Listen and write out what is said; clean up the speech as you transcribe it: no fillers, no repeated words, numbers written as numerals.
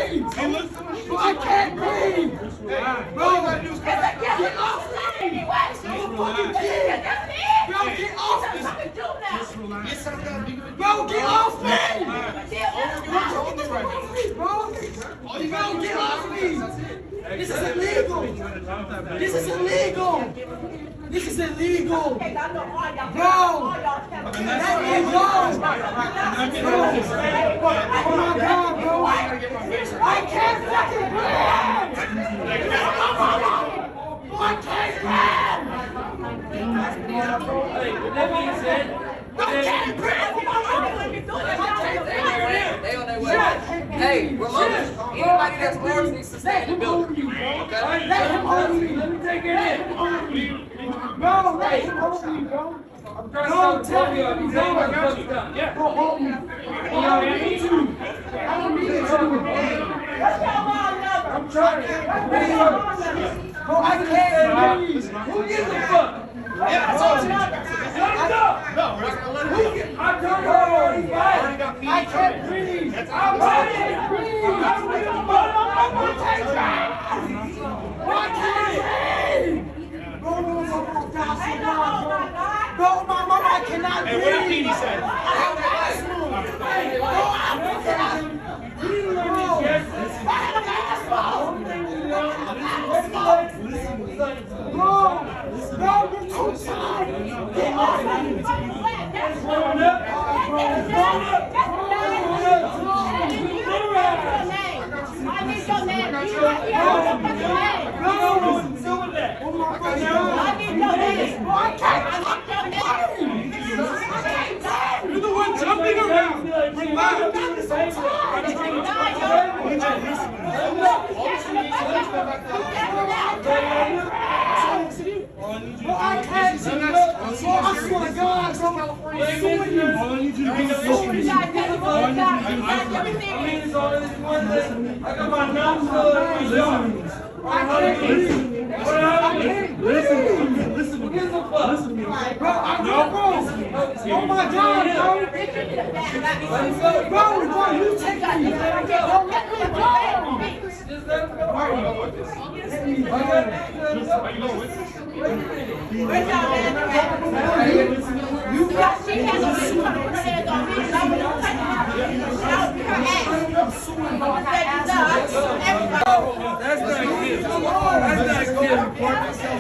I can't breathe. Bro, get off me. Bro, get off me. Bro, get off me. Bro, get off me. This is illegal. This is illegal. This is illegal. Bro, let me go. Oh my God, bro. I can't fucking breathe. I can't breathe. With that being said, I can't breathe. They on their way. Hey, remember, anybody that's close needs to stay in the building. Okay? Let him hold me. let me take it in. Bro, let him hold me, bro. I'm trying to tell you, he's saying what the fuck is done. Yeah. Bro, hold me. I don't need to. I'm trying to. Bro, I can't breathe. Who gives a fuck? Yeah, Shut up! I told you already. I can't breathe. I can't breathe. I can't breathe. Bro, my mama, I cannot breathe. Hey, what did Petey say? Bro, you're too tired. Get off me. I need your name. I need your name. You're the one jumping around. Relax. Bro, I can't see. Bro, I swear to God, bro. I'm suing you. All I need you to do is I got my nuts full of I can't breathe. listen. Who gives a fuck? Bro, I know, bro. Oh my God, bro. Bro, you take me. Don't let me go. Just let him go. You got She has a hands on me. I'm going to take her ass. That's not cute. That's not cute.